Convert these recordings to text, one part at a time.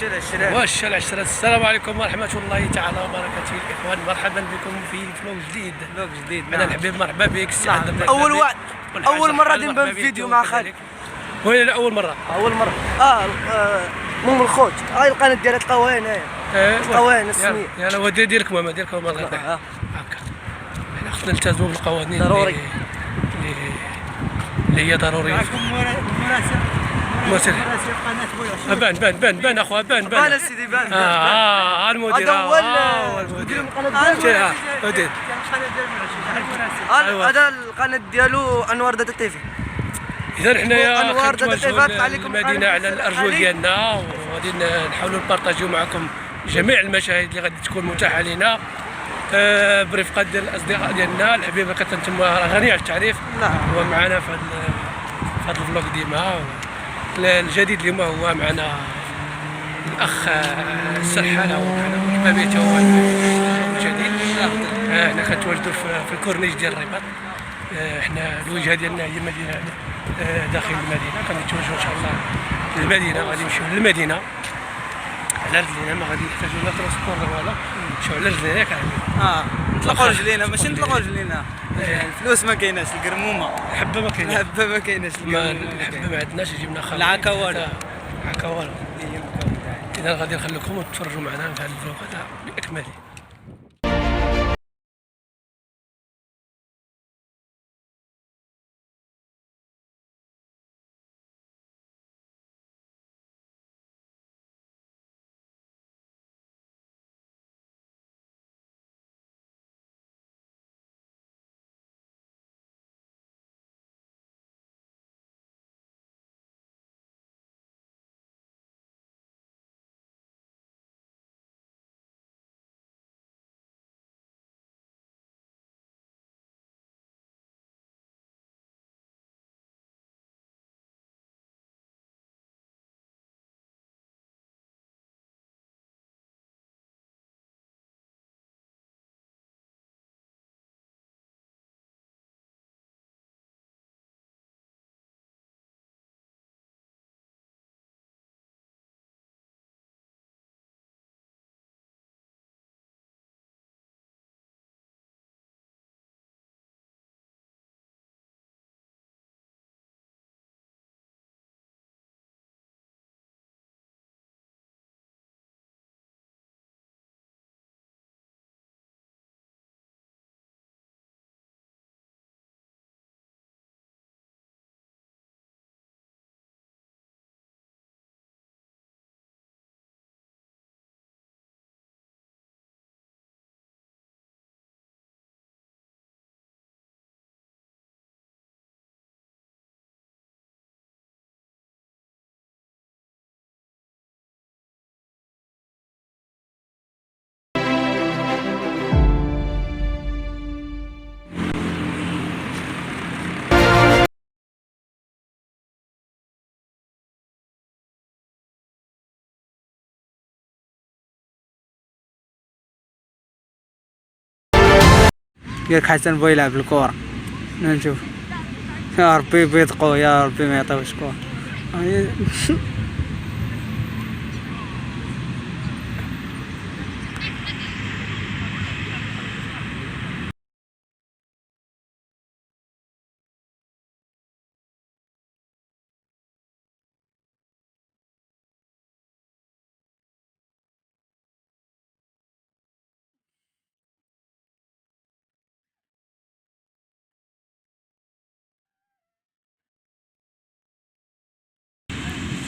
والشرع. السلام عليكم ورحمة الله تعالى وبركاته الإخوان، مرحبا بكم في فلوق جديد. أنا الحبيب مرحبا بك السي عبد الله. أول مرة نبان في فيديو مع خالد. وين أول مرة؟ من الخوت هاي القناة ديال القوانين القوانين السمية. يلا ودي ديركم ماما الله هكا. حنا خصنا نلتزموا بالقوانين ضروري اللي هي ضرورية. مراسل بان اخويا بان سيدي بان. المدير هذا هو المدير القناة ديالو. هذا القناة ديالو انوار داتا تيفي. اذا حنايا كنتواجهوا المدينه على الارجل ديالنا، وغادي نحاولوا نبارطاجيو معكم جميع المشاهد اللي غادي تكون متاحه لنا برفقه ديال الاصدقاء ديالنا. الحبيب اللي كتنتم غني على التعريف هو معنا في هذا الفلوق ديما. الجديد اليوم هو معنا الاخ السرحانه، كما بيته هو الجديد. حنا كنتواجدوا في الكورنيش ديال الرباط. حنا الوجهه ديالنا هي مدينه داخل المدينه، كنتوجهوا ان شاء الله للمدينه، غادي نمشيو للمدينه على رجلينا، ما غادي نحتاجوا لا ترونسبور ولا نمشيو على رجلينا ياك نطلقوا رجلينا، ماشي نطلقوا رجلينا. الفلوس ما كايناش، القرمومه الحبه ما كايناش، الحبه ما عندناش، جبنا خالد العكا والو. اذا غادي نخليكم تفرجوا معنا في هذا الفلوق هذا باكمله. ياك حسن بغى يلعب الكورة، نشوف. يا ربي بيدقوا، يا ربي ما يعطيوش كورة.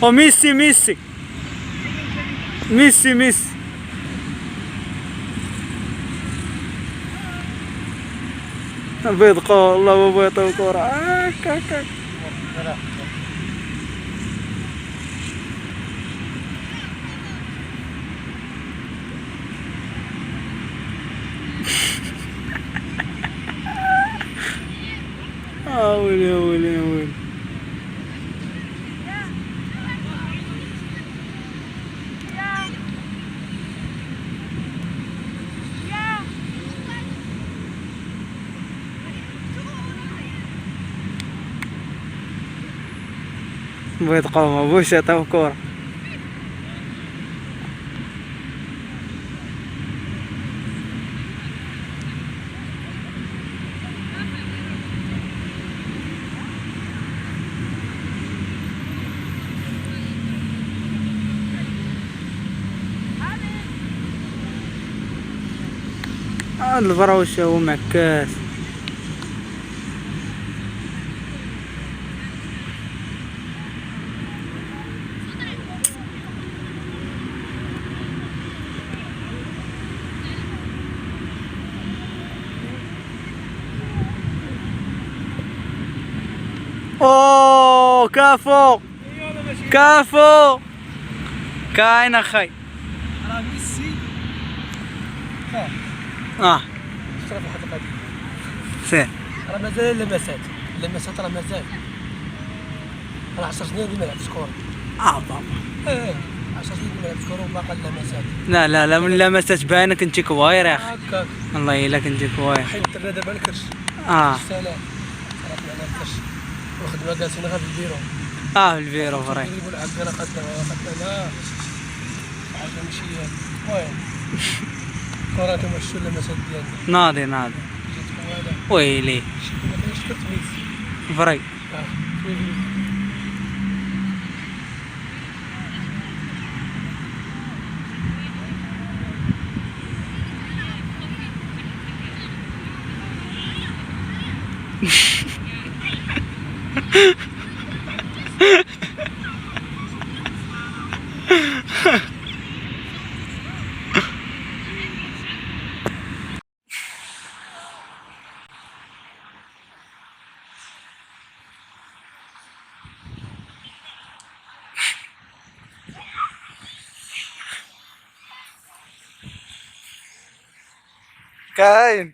ميسي بيدقوا والله ما بيعطيو كورة. هاك ويلي بغيت قومه بوش يعطيو كورة. البروشة ومعكاس. اوه كافو كافو كاين اخي. راه ميسي شرف واحد القضيه سير. راه مازال لمسات راه مازال 10 سنين اللي ما لعبش كورة. بابا 10 سنين اللي ما لعبش كورة وباقا اللمسات. لا لا لا، من لمسات باينه كنتي كواير يا اخي. هكاك والله الا كنتي كواير. حيت درنا دابا الكرش. اه سلام صرفنا على الكرش وخدمة جالسين غير في البيرو. في الفيرو فري. يقول عندنا خدنا حاجة ماشي المهم كورة انتما شتو اللمسات ديالنا. ناضي جيتكم هذا ويلي ما كاينش كرت ميسي. فري. كاين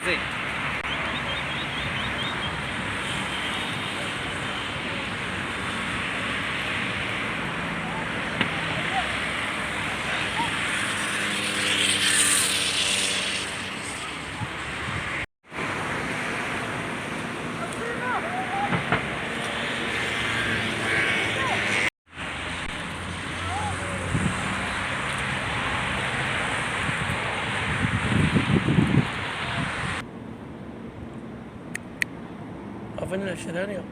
زين. أظن العشرانية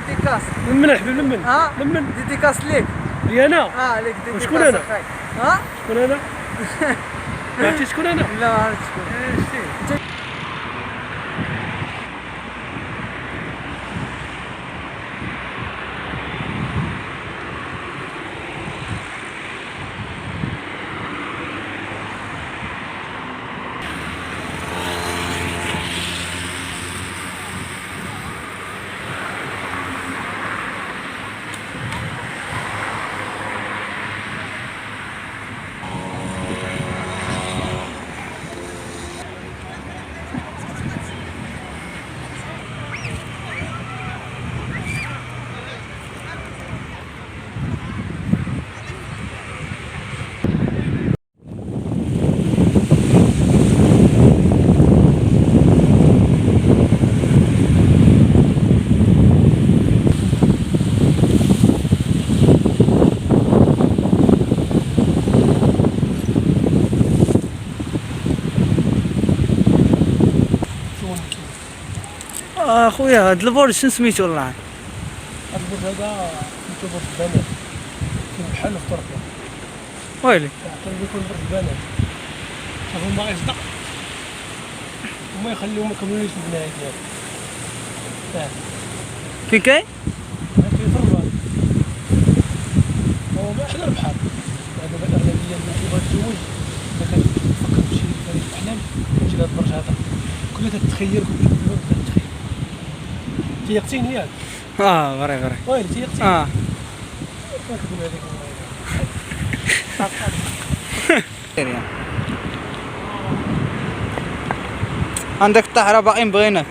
ديديكاس لمن حبيب لمن ها لمن ديديكاس ليك لي انا ليك ديديكاس وشكون أنا؟ أخاي. ها شكون انا؟ ما عرفتي شكون انا؟ لا ما عرفت شكون اخويا هاد البورد شنو سميتو والله هذا البرج هذا سميتو برج البنات، كاين بحال في تركيا. ويلي كان يكون برج البنات، شوف هما غيصدق هما يخليو ما يكملوش البنايه ديالو. فين كاين؟ كاين في الرباط، هو حدا البحر. هذا الاغلبيه اللي كيبغي يتزوج اذا كان تفكر بشي فريق الاحلام كتجي لهاد البرج هذا، كلها تتخيل تتخيل. تيقتيني ياك؟ فري ويلي تيقتيني. كتقول هذيك عندك الطحرة باقي مبغيناك.